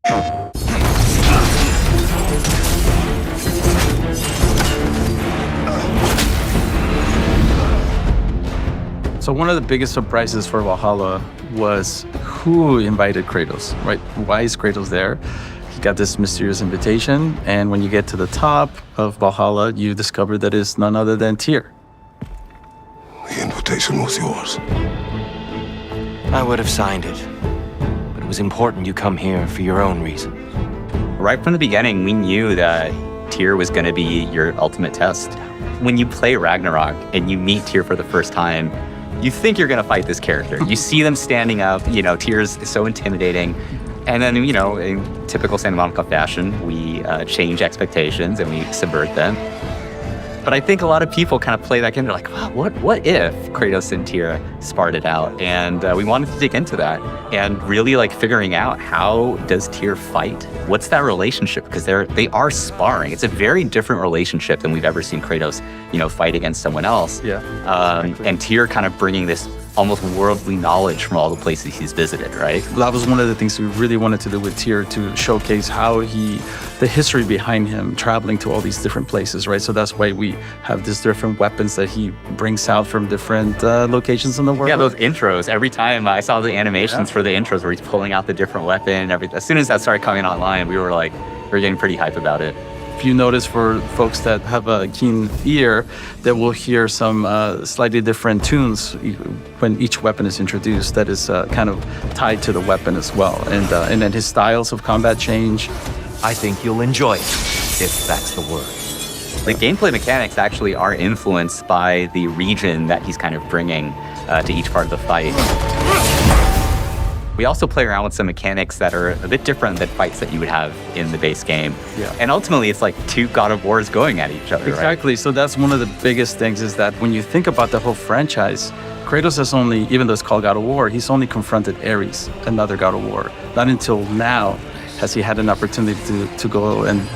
So one of the biggest surprises for Valhalla was who invited Kratos, right? Why is Kratos there? He got this mysterious invitation, and when you get to the top of Valhalla, you discover that it's none other than Tyr. The invitation was yours. I would have signed it, but it was important you come here for your own reasons. Right from the beginning, we knew that Tyr was going to be your ultimate test. When you play Ragnarok and you meet Tyr for the first time, you think you're going to fight this character. You see them standing up, Tyr's so intimidating. And then, in typical Santa Monica fashion, we change expectations and we subvert them. But I think a lot of people kind of play that game. They're like, wow, what if Kratos and Tyr sparred it out? And we wanted to dig into that and really figuring out, how does Tyr fight? What's that relationship? Because they are sparring. It's a very different relationship than we've ever seen Kratos, fight against someone else. Yeah. Exactly. And Tyr kind of bringing this almost worldly knowledge from all the places he's visited, right? That was one of the things we really wanted to do with Tyr, to showcase how the history behind him traveling to all these different places, right? So that's why we have these different weapons that he brings out from different locations in the world. Yeah, those intros. Every time I saw the animations for the intros where he's pulling out the different weapon and everything. As soon as that started coming online, we were getting pretty hype about it. If you notice, for folks that have a keen ear, that will hear some slightly different tunes when each weapon is introduced that is kind of tied to the weapon as well. And then his styles of combat change. I think you'll enjoy it, if that's the word. The gameplay mechanics actually are influenced by the region that he's kind of bringing to each part of the fight. We also play around with some mechanics that are a bit different than fights that you would have in the base game. Yeah. And ultimately, it's like two God of Wars going at each other, Exactly. right? So that's one of the biggest things, is that when you think about the whole franchise, Kratos has only, even though it's called God of War, he's only confronted Ares, another God of War. Not until now has he had an opportunity to go and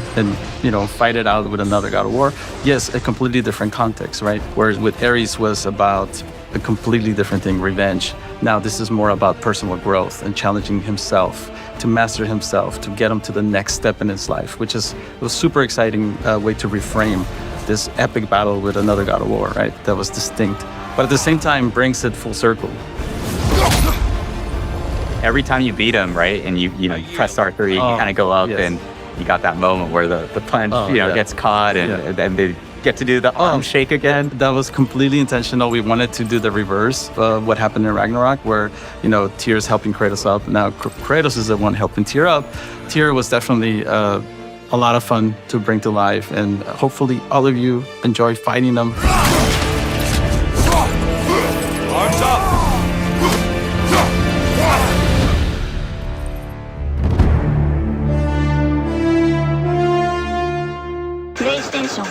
fight it out with another God of War. Yes, a completely different context, right? Whereas with Ares was about a completely different thing, revenge. Now this is more about personal growth and challenging himself to master himself, to get him to the next step in his life, which is a super exciting way to reframe this epic battle with another God of War, right? That was distinct, but at the same time brings it full circle. Every time you beat him, right, and you press R3, you kind of go up, and you got that moment where the punch gets caught, and they get to do the arm shake again. That was completely intentional. We wanted to do the reverse of what happened in Ragnarok, where Tyr's helping Kratos up. Now Kratos is the one helping Tyr up. Tyr was definitely a lot of fun to bring to life, and hopefully all of you enjoy fighting them. Arms up! PlayStation